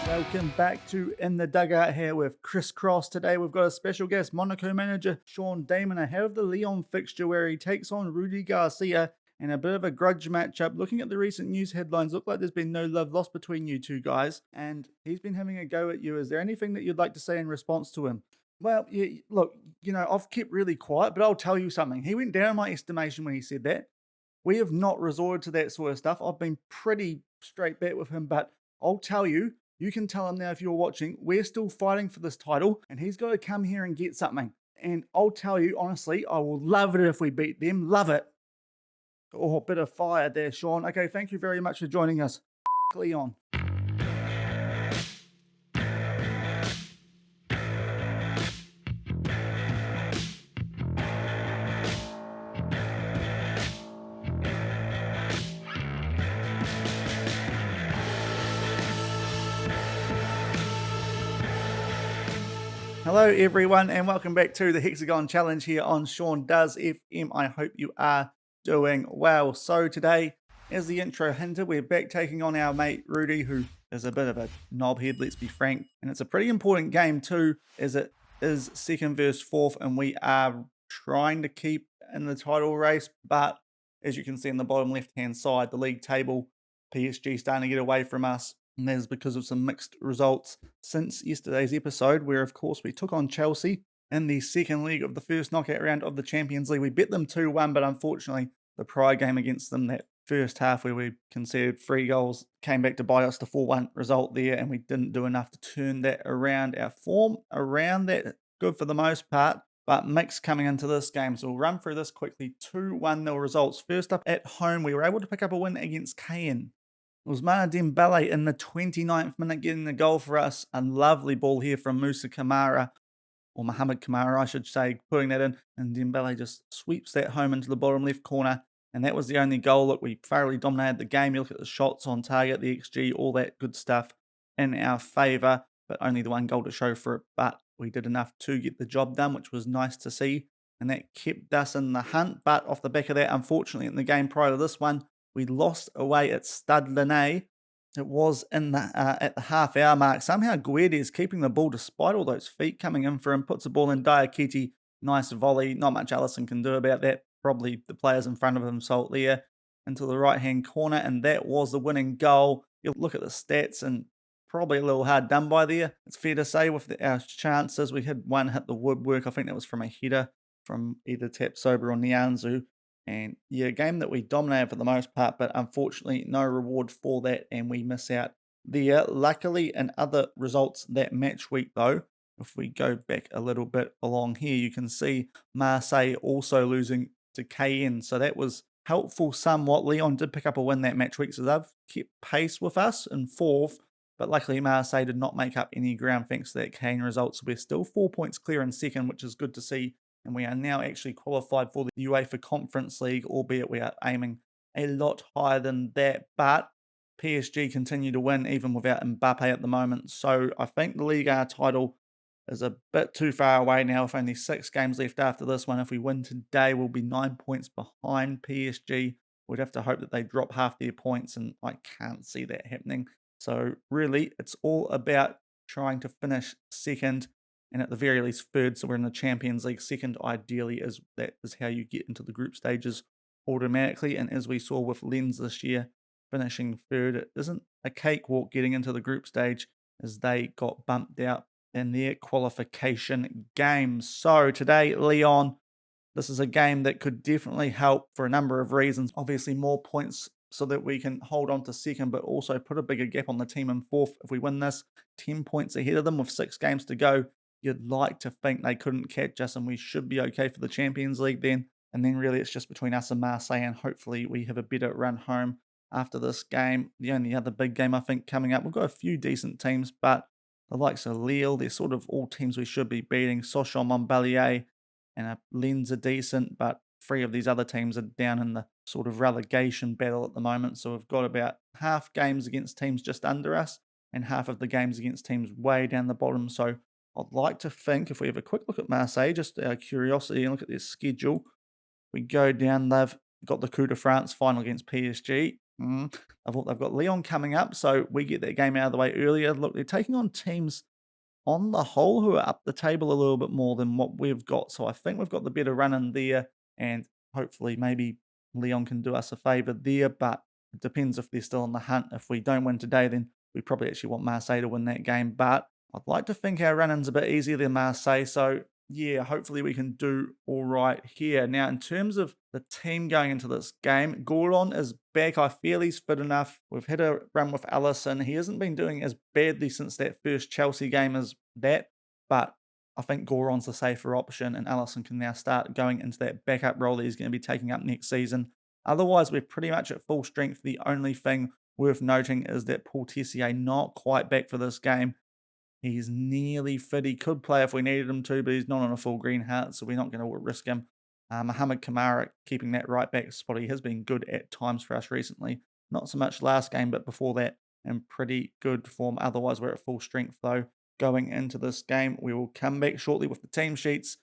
Welcome back to In the Dugout here with Chris Cross. Today we've got a special guest, Monaco manager Shaun Damon ahead of the Lyon fixture where he takes on Rudi Garcia and a bit of a grudge matchup. Looking at the recent news headlines, look like there's been no love lost between you two guys, and he's been having a go at you. Is there anything that you'd like to say in response to him? Well, yeah, look, I've kept really quiet, but I'll tell you something. He went down in my estimation when he said that. We have not resorted to that sort of stuff. I've been pretty straight back with him, but I'll tell you, you can tell him now if you're watching, we're still fighting for this title, and he's got to come here and get something. And I'll tell you, honestly, I will love it if we beat them. Love it. Oh, a bit of fire there, Shaun. Okay, thank you very much for joining us. Leon. Hello, everyone, and welcome back to the Hexagon Challenge here on Shaun Does FM. I hope you are doing well. So today, as the intro hinted, we're back taking on our mate Rudi, who is a bit of a knobhead, let's be frank. And it's a pretty important game too, as it is second versus fourth, and we are trying to keep in the title race. But as you can see in the bottom left-hand side, the league table, PSG starting to get away from us. And that is because of some mixed results since yesterday's episode, where, of course, we took on Chelsea in the second leg of the first knockout round of the Champions League. We bet them 2-1, but unfortunately, the prior game against them, that first half where we conceded 3 goals, came back to bite us, the 4-1 result there, and we didn't do enough to turn that around. Our form around that, good for the most part, but mixed coming into this game. So we'll run through this quickly. 2-1-0 results. First up at home, we were able to pick up a win against Cayenne. It was Mana Dembele in the 29th minute getting the goal for us. A lovely ball here from Musa Kamara, or Mohamed Kamara, I should say, putting that in. And Dembele just sweeps that home into the bottom left corner. And that was the only goal. Look, we thoroughly dominated the game. You look at the shots on target, the XG, all that good stuff in our favour. But only the one goal to show for it. But we did enough to get the job done, which was nice to see. And that kept us in the hunt. But off the back of that, unfortunately, in the game prior to this one, we lost away at Stade Rennais. It was in the at the half-hour mark. Somehow Guedes keeping the ball despite all those feet coming in for him. Puts the ball in Diakite. Nice volley. Not much Allison can do about that. Probably the players in front of him sold there into the right-hand corner. And that was the winning goal. You look at the stats and probably a little hard done by there. It's fair to say with our chances. We had one hit the woodwork. I think that was from a header from either Tapsoba or Nianzou. And yeah, a game that we dominated for the most part, but unfortunately no reward for that, and we miss out there. Luckily, in other results that match week though, if we go back a little bit along here, you can see Marseille also losing to Cayenne. So that was helpful somewhat. Lyon did pick up a win that match week, so they've kept pace with us in fourth. But luckily, Marseille did not make up any ground thanks to that Cayenne result. So we're still 4 points clear in second, which is good to see. And we are now actually qualified for the UEFA Conference League, albeit we are aiming a lot higher than that. But PSG continue to win even without Mbappe at the moment. So I think the Liga title is a bit too far away now with only 6 games left after this one. If we win today, we'll be 9 points behind PSG. We'd have to hope that they drop half their points, and I can't see that happening. So really, it's all about trying to finish second, and at the very least third, so we're in the Champions League. Second, ideally, that is how you get into the group stages automatically. And as we saw with Lens this year, finishing third, it isn't a cakewalk getting into the group stage, as they got bumped out in their qualification games. So today, Lyon, this is a game that could definitely help for a number of reasons. Obviously, more points so that we can hold on to second, but also put a bigger gap on the team in fourth. If we win this, 10 points ahead of them with 6 games to go. You'd like to think they couldn't catch us, and we should be okay for the Champions League then. And then really it's just between us and Marseille, and hopefully we have a better run home after this game. The only other big game I think coming up, we've got a few decent teams, but the likes of Lille, they're sort of all teams we should be beating. Sochaux, Montpellier, and Lens are decent, but 3 of these other teams are down in the sort of relegation battle at the moment. So we've got about half games against teams just under us, and half of the games against teams way down the bottom. So I'd like to think, if we have a quick look at Marseille, just out of curiosity, and look at their schedule, we go down, they've got the Coup de France final against PSG. I thought they've got Lyon coming up, so we get that game out of the way earlier. Look, they're taking on teams on the whole who are up the table a little bit more than what we've got. So I think we've got the better run in there, and hopefully maybe Leon can do us a favour there, but it depends if they're still in the hunt. If we don't win today, then we probably actually want Marseille to win that game, but I'd like to think our run-in's a bit easier than Marseille, so yeah, hopefully we can do all right here. Now, in terms of the team going into this game, Gordon is back. I feel he's fit enough. We've had a run with Allison. He hasn't been doing as badly since that first Chelsea game as that, but I think Goron's the safer option, and Allison can now start going into that backup role that he's going to be taking up next season. Otherwise, we're pretty much at full strength. The only thing worth noting is that Paul Tessier not quite back for this game. He's nearly fit. He could play if we needed him to, but he's not on a full green heart, so we're not going to risk him. Mohamed Kamara keeping that right back spot. He has been good at times for us recently. Not so much last game, but before that, in pretty good form. Otherwise, we're at full strength, though. Going into this game, we will come back shortly with the team sheets.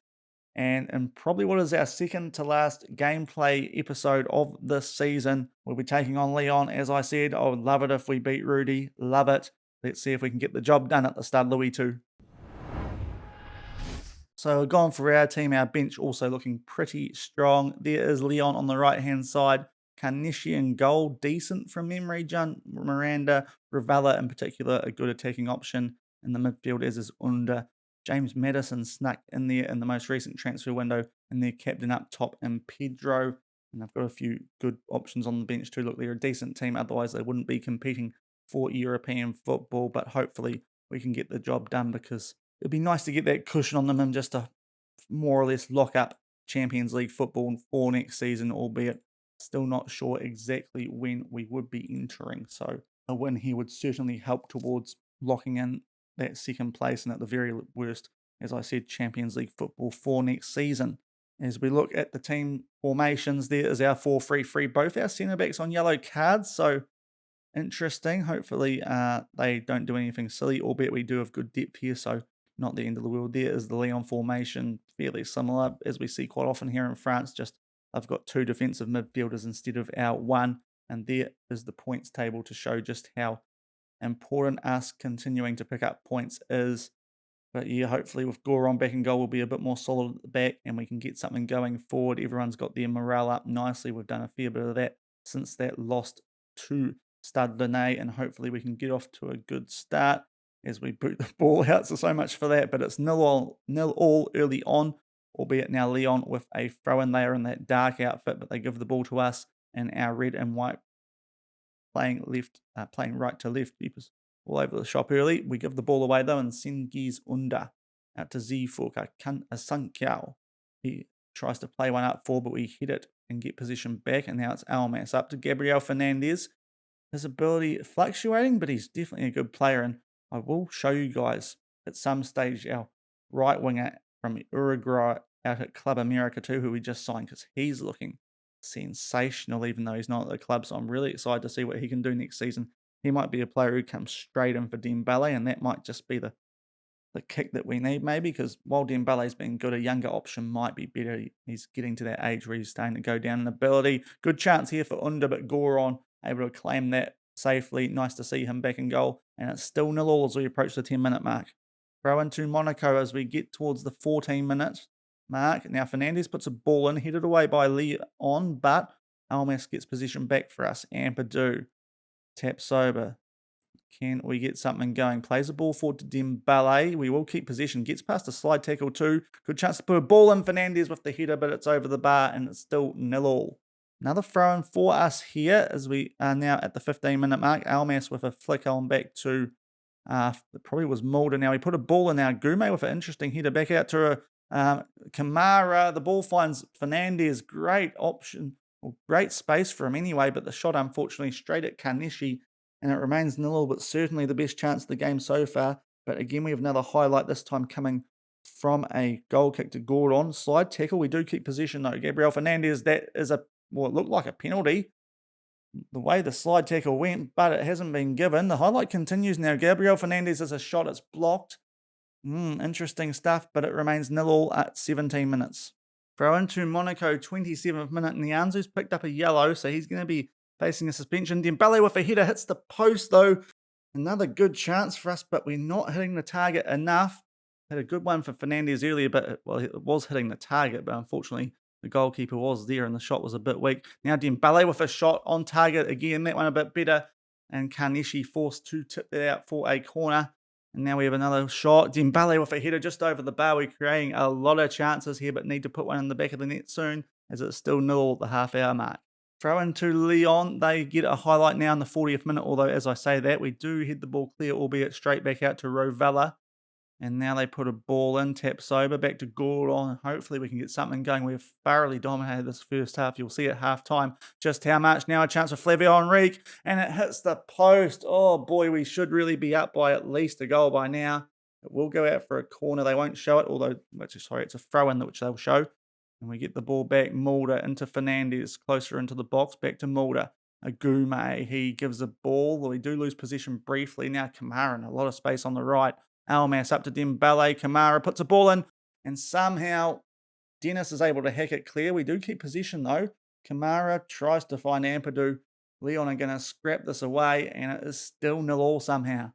And in probably what is our second to last gameplay episode of this season, we'll be taking on Lyon. As I said, I would love it if we beat Rudi. Love it. Let's see if we can get the job done at the Stade Louis too. So gone for our team, our bench also looking pretty strong. There is Lyon on the right-hand side. Carnici in goal, decent from memory. John Miranda, Ravella in particular, a good attacking option. In the midfield, as is Under. James Madison snuck in there in the most recent transfer window, and their captain up top in Pedro. And I've got a few good options on the bench too. Look, they're a decent team, otherwise they wouldn't be competing for European football, but hopefully we can get the job done because it'd be nice to get that cushion on them and just to more or less lock up Champions League football for next season, albeit still not sure exactly when we would be entering. So a win here would certainly help towards locking in that second place and at the very worst, as I said, Champions League football for next season. As we look at the team formations, there is our 4-3-3, both our centre backs on yellow cards, so interesting. Hopefully they don't do anything silly, albeit we do have good depth here, so not the end of the world. There is the Lyon formation, fairly similar, as we see quite often here in France, just I've got two defensive midfielders instead of our one, and there is the points table to show just how important us continuing to pick up points is. But yeah, hopefully with Goron back in goal, we'll be a bit more solid at the back and we can get something going forward. Everyone's got their morale up nicely. We've done a fair bit of that since that lost to Stade Rennais, and hopefully we can get off to a good start as we boot the ball out. So much for that, but it's 0-0 early on, albeit now Lyon with a throw-in. They are in that dark outfit, but they give the ball to us and our red and white playing right to left. Keepers all over the shop early. We give the ball away though, and Sengiz Under out to Ziforka Sankiao. He tries to play one up forward, but we hit it and get position back, and now it's Almas up to Gabriel Fernandez. His ability fluctuating, but he's definitely a good player, and I will show you guys at some stage our right winger from Uruguay out at Club America too, who we just signed, because he's looking sensational, even though he's not at the club. So I'm really excited to see what he can do next season. He might be a player who comes straight in for Dembele, and that might just be the kick that we need, maybe, because while Dembele's been good, a younger option might be better. He's getting to that age where he's starting to go down in ability. Good chance here for Under, but Goron able to claim that safely. Nice to see him back in goal, and it's still 0-0 as we approach the 10-minute mark. Throw into Monaco as we get towards the 14-minute mark. Now Fernandez puts a ball in, headed away by Lyon, but Almas gets possession back for us. Ampadu taps over. Can we get something going? Plays the ball forward to Dembele. We will keep possession. Gets past a slide tackle too. Good chance to put a ball in. Fernandez with the header, but it's over the bar and it's still 0-0. Another throw in for us here as we are now at the 15-minute mark. Almas with a flick on back to, it probably was Mulder. Now we put a ball in now. Gume with an interesting header back out to Kamara. The ball finds Fernandez. Great option. Well, great space for him anyway, but the shot unfortunately straight at Carnici, and it remains 0-0, but certainly the best chance of the game so far. But again, we have another highlight, this time coming from a goal kick to Gordon. Slide tackle. We do keep possession though. Gabriel Fernandez, that is it looked like a penalty, the way the slide tackle went, but it hasn't been given. The highlight continues now. Gabriel Fernandez has a shot. It's blocked. Interesting stuff, but it remains 0-0 at 17 minutes. Throw into Monaco, 27th minute. Nianzu's picked up a yellow, so he's going to be facing a suspension. Dembele with a header hits the post though. Another good chance for us, but we're not hitting the target enough. Had a good one for Fernandez earlier, but well, it was hitting the target, but unfortunately the goalkeeper was there and the shot was a bit weak. Now Dembele with a shot on target again, that one a bit better, and Karnishi forced to tip that out for a corner. And now we have another shot. Dembele with a header just over the bar. We're creating a lot of chances here, but need to put one in the back of the net soon, as it's still 0 at the half-hour mark. Throw into Lyon. They get a highlight now in the 40th minute, although as I say that, we do head the ball clear, albeit straight back out to Rovella. And now they put a ball in, tap sober, back to Gordon. Hopefully we can get something going. We've thoroughly dominated this first half. You'll see at halftime just how much. Now a chance for Flavio Henrique, and it hits the post. Oh boy, we should really be up by at least a goal by now. It will go out for a corner. They won't show it, although, it's a throw-in which they'll show. And we get the ball back. Mulder into Fernandez, closer into the box, back to Mulder. Agume, he gives a ball. We do lose possession briefly. Now Kamara in a lot of space on the right. Almas up to Dembele. Kamara puts a ball in, and somehow Dennis is able to hack it clear. We do keep possession though. Kamara tries to find Ampadu. Lyon are going to scrap this away, and it is still 0-0 somehow.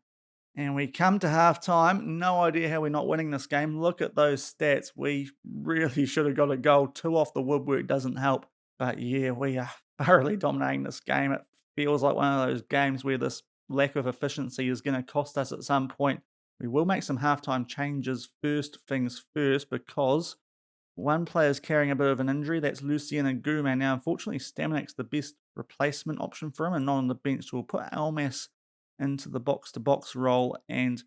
And we come to half-time. No idea how we're not winning this game. Look at those stats. We really should have got a goal. 2 off the woodwork doesn't help. But yeah, we are thoroughly dominating this game. It feels like one of those games where this lack of efficiency is going to cost us at some point. We will make some halftime changes first things first, because one player is carrying a bit of an injury. That's Lucien Agume. Now, unfortunately, Staminak's the best replacement option for him and not on the bench. So we'll put Almas into the box-to-box role and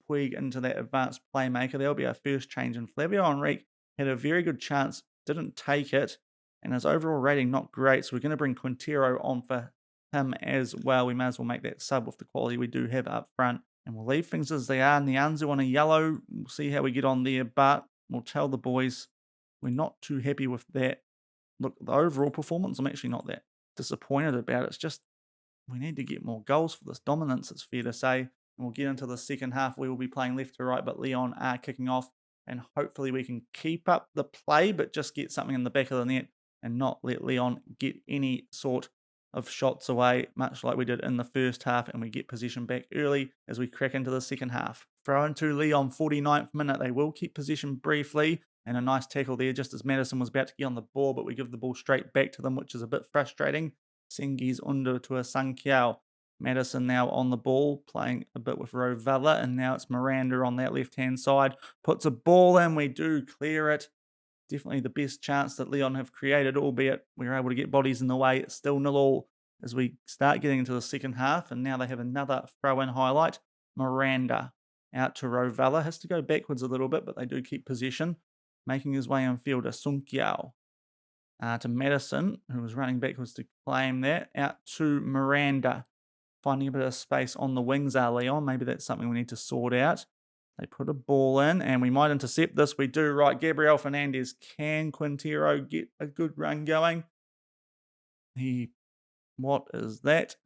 Puig into that advanced playmaker. That'll be our first change. And Flavio Henrique had a very good chance, didn't take it, and his overall rating not great. So we're going to bring Quintero on for him as well. We may as well make that sub with the quality we do have up front. And we'll leave things as they are. Nianzu on a yellow. We'll see how we get on there, but we'll tell the boys we're not too happy with that. Look, the overall performance, I'm actually not that disappointed about. It's just we need to get more goals for this dominance, it's fair to say. And we'll get into the second half. We will be playing left to right, but Lyon are kicking off. And hopefully we can keep up the play, but just get something in the back of the net and not let Lyon get any sort of shots away, much like we did in the first half, and we get possession back early as we crack into the second half. Throw into Lyon, 49th minute. They will keep possession briefly, and a nice tackle there just as Madison was about to get on the ball, but we give the ball straight back to them, which is a bit frustrating. Sengi's under to a Sankiao. Madison now on the ball, playing a bit with Rovella, and now it's Miranda on that left-hand side. Puts a ball in, we do clear it. Definitely the best chance that Lyon have created, albeit we were able to get bodies in the way. It's still 0-0 as we start getting into the second half, and now they have another throw-in highlight. Miranda out to Rovella. Has to go backwards a little bit, but they do keep possession. Making his way in field to Sunkiao. To Madison, who was running backwards to claim that. Out to Miranda. Finding a bit of space on the wings are Lyon. Maybe that's something we need to sort out. They put a ball in, and we might intercept this. We do right. Gabriel Fernandez. Can Quintero get a good run going? What is that?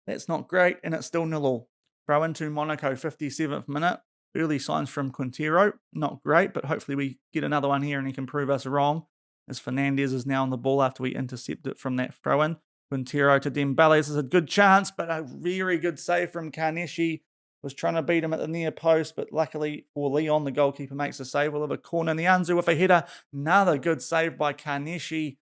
That's not great, and it's still 0-0. Throw into Monaco, 57th minute. Early signs from Quintero. Not great, but hopefully we get another one here and he can prove us wrong, as Fernandez is now on the ball after we intercept it from that throw-in. Quintero to Dembele. This is a good chance, but a very good save from Karnishi. Was trying to beat him at the near post, but luckily for Lyon, the goalkeeper makes a save. We'll have a corner. Nianzu with a header. Another good save by Karnishi.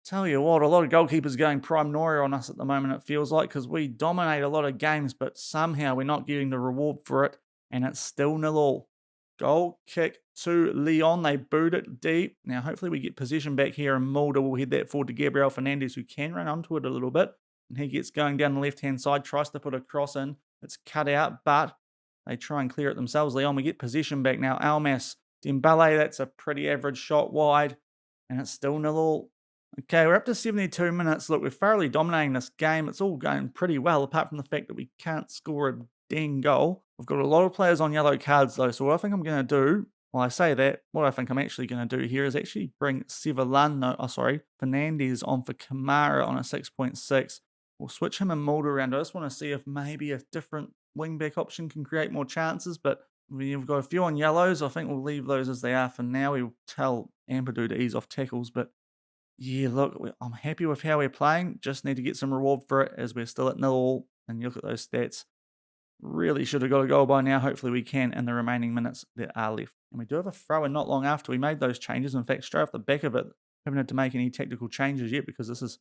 Tell you what, a lot of goalkeepers going prime Noria on us at the moment, it feels like, because we dominate a lot of games, but somehow we're not getting the reward for it, and it's still 0-0. Goal kick to Lyon. They boot it deep. Now, hopefully we get possession back here, and Mulder will head that forward to Gabriel Fernandez, who can run onto it a little bit. And he gets going down the left-hand side, tries to put a cross in. It's cut out, but they try and clear it themselves. Lyon, we get possession back now. Almas, Dembele, that's a pretty average shot wide, and it's still 0-0. Okay, we're up to 72 minutes. Look, we're thoroughly dominating this game. It's all going pretty well, apart from the fact that we can't score a dang goal. We've got a lot of players on yellow cards, though, so what I think I'm going to do, well, I say that, what I think I'm actually going to do here is actually bring Fernandez on for Kamara on a 6.6. We'll switch him and Mulder around. I just want to see if maybe a different wingback option can create more chances, but we've got a few on yellows. I think we'll leave those as they are for now. We'll tell Ampadu to ease off tackles, but Yeah, look, I'm happy with how we're playing. Just need to get some reward for it as we're still at 0-all. And you look at those stats. Really should have got a goal by now. Hopefully we can in the remaining minutes that are left. And we do have a throw in not long after we made those changes. In fact, straight off the back of it, haven't had to make any tactical changes yet because this is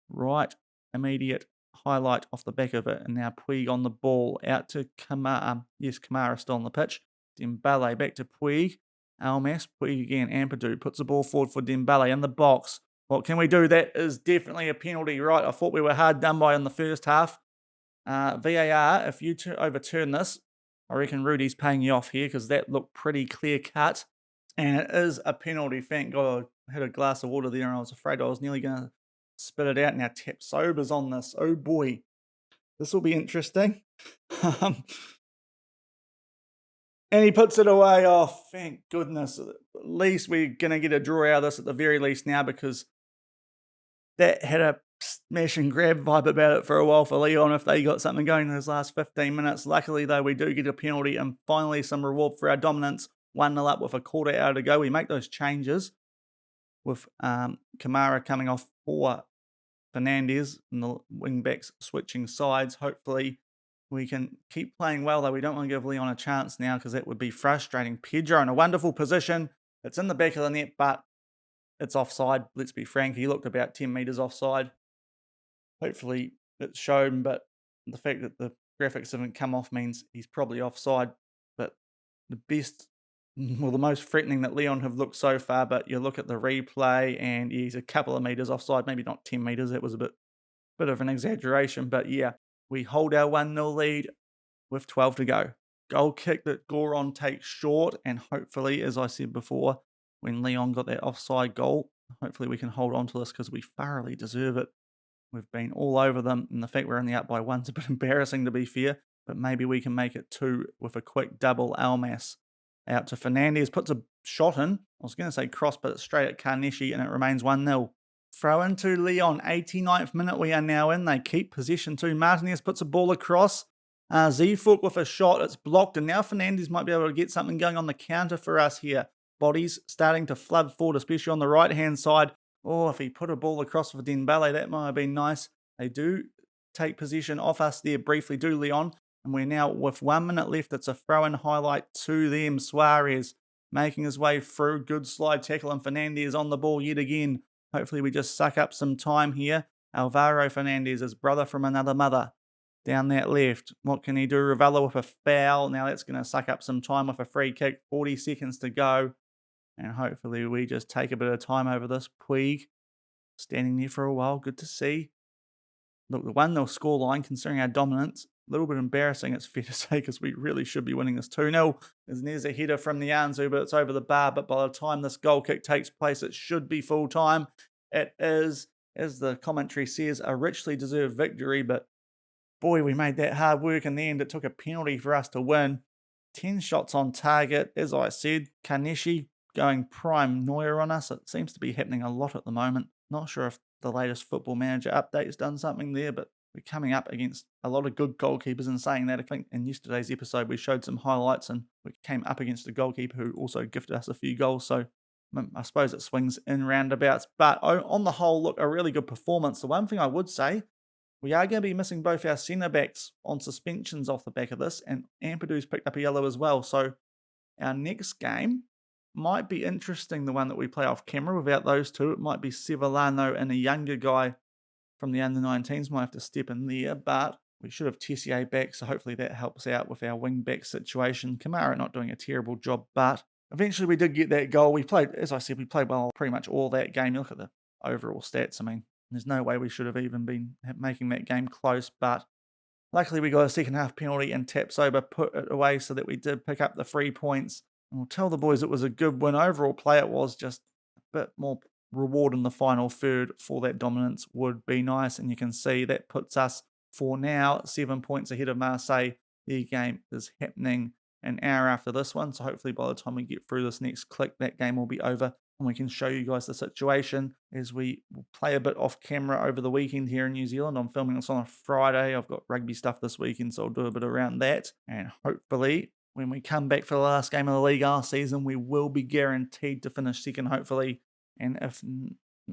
right immediate highlight off the back of it. And now Puig on the ball out to Kamara. Yes, Kamara still on the pitch. Dembele back to Puig. Almas, Puig again. Ampadu puts the ball forward for Dembele in the box. What can we do? That is definitely a penalty, right? I thought we were hard done by in the first half. VAR, if you overturn this, I reckon Rudi's paying you off here because that looked pretty clear cut. And it is a penalty. Thank God I had a glass of water there and I was afraid I was nearly going to spit it out. Now Tap Sober's on this. Oh boy. This will be interesting. And he puts it away. Oh, thank goodness. At least we're going to get a draw out of this at the very least now because that had a smash and grab vibe about it for a while for Lyon if they got something going in those last 15 minutes. Luckily, though, we do get a penalty and finally some reward for our dominance. 1-0 up with a quarter hour to go. We make those changes with Kamara coming off for Fernandez and the wing-backs switching sides. Hopefully, we can keep playing well, though. We don't want to give Lyon a chance now because that would be frustrating. Pedro in a wonderful position. It's in the back of the net, but it's offside. Let's be frank. He looked about 10 metres offside. Hopefully it's shown, but the fact that the graphics haven't come off means he's probably offside. But the most threatening that Lyon have looked so far, but you look at the replay and he's a couple of metres offside, maybe not 10 metres. That was a bit of an exaggeration, but yeah, we hold our 1-0 lead with 12 to go. Goal kick that Goron takes short, and hopefully, as I said before, when Lyon got that offside goal, hopefully we can hold on to this because we thoroughly deserve it. We've been all over them, and the fact we're only up by one's a bit embarrassing to be fair, but maybe we can make it 2 with a quick double. Almas out to Fernandez, puts a shot in. I was going to say cross, but it's straight at Carneshi, and it remains 1-0. Throw into Lyon, 89th minute we are now in. They keep possession too. Martinez puts a ball across. Zifuk with a shot, it's blocked, and now Fernandez might be able to get something going on the counter for us here. Bodies starting to flood forward, especially on the right-hand side. Oh, if he put a ball across for Dembele, that might have been nice. They do take possession off us there briefly, do Lyon. And we're now with 1 minute left. It's a throw-in highlight to them. Suarez making his way through. Good slide tackle, and Fernandez on the ball yet again. Hopefully we just suck up some time here. Alvaro Fernandez, his brother from another mother. Down that left. What can he do? Ravella with a foul. Now that's going to suck up some time with a free kick. 40 seconds to go. And hopefully we just take a bit of time over this. Puig standing there for a while. Good to see. Look, the 1-0 scoreline, considering our dominance, a little bit embarrassing, it's fair to say, because we really should be winning this 2-0. There's a header from the Anzu, but it's over the bar. But by the time this goal kick takes place, it should be full time. It is, as the commentary says, a richly deserved victory. But boy, we made that hard work in the end. It took a penalty for us to win. 10 shots on target. As I said, Carneshi going prime Neuer on us. It seems to be happening a lot at the moment. Not sure if the latest Football Manager update's done something there, but we're coming up against a lot of good goalkeepers. And saying that, I think in yesterday's episode we showed some highlights and we came up against a goalkeeper who also gifted us a few goals. So I suppose it swings in roundabouts. But on the whole, look, a really good performance. The one thing I would say, we are going to be missing both our centre-backs on suspensions off the back of this, and Ampadu's picked up a yellow as well. So our next game might be interesting, the one that we play off camera. Without those two, it might be Sevillano and a younger guy from the under-19s might have to step in there, but we should have Tessier back, so hopefully that helps out with our wing-back situation. Kamara not doing a terrible job, but eventually we did get that goal. We played, as I said, we played well pretty much all that game. You look at the overall stats, I mean, there's no way we should have even been making that game close, but luckily we got a second half penalty and Tap Sober put it away so that we did pick up the 3 points. And we'll tell the boys it was a good win. Overall play, it was just a bit more reward in the final third for that dominance would be nice. And you can see that puts us for now 7 points ahead of Marseille. Their game is happening an hour after this one. So hopefully by the time we get through this next click, that game will be over. And we can show you guys the situation as we will play a bit off camera over the weekend here in New Zealand. I'm filming this on a Friday. I've got rugby stuff this weekend, so I'll do a bit around that. And hopefully when we come back for the last game of the league last season, we will be guaranteed to finish second, hopefully. And if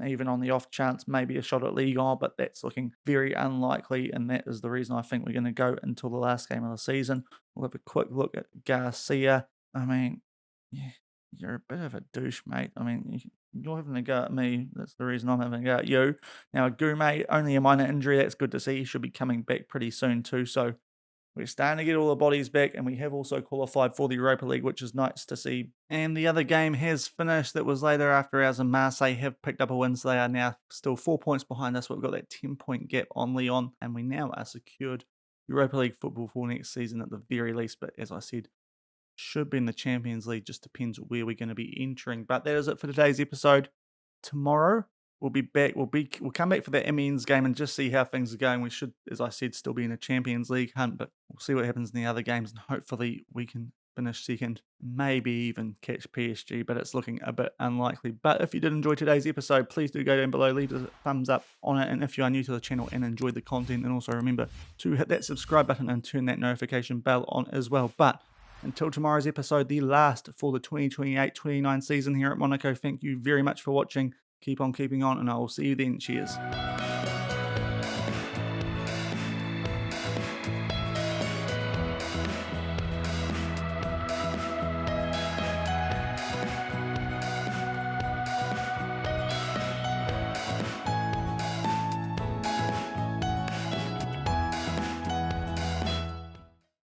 even on the off chance, maybe a shot at Lyon, but that's looking very unlikely, and that is the reason I think we're going to go until the last game of the season. We'll have a quick look at Garcia. I mean, yeah, you're a bit of a douche, mate. I mean, you're having a go at me. That's the reason I'm having a go at you. Now, Goumet, only a minor injury. That's good to see. He should be coming back pretty soon too, so we're starting to get all the bodies back, and we have also qualified for the Europa League, which is nice to see. And the other game has finished. That was later after ours, and Marseille have picked up a win, so they are now still 4 points behind us. We've got that 10-point gap on Lyon, and we now are secured Europa League football for next season at the very least. But as I said, should be in the Champions League. Just depends where we're going to be entering. But that is it for today's episode. Tomorrow we'll be back. We'll come back for that Amiens game and just see how things are going. We should, as I said, still be in a Champions League hunt, but we'll see what happens in the other games, and hopefully we can finish second, maybe even catch PSG, but it's looking a bit unlikely. But if you did enjoy today's episode, please do go down below, leave a thumbs up on it, and if you are new to the channel and enjoyed the content, then also remember to hit that subscribe button and turn that notification bell on as well. But until tomorrow's episode, the last for the 2028-29 season here at Monaco, thank you very much for watching. Keep on keeping on, and I will see you then. Cheers.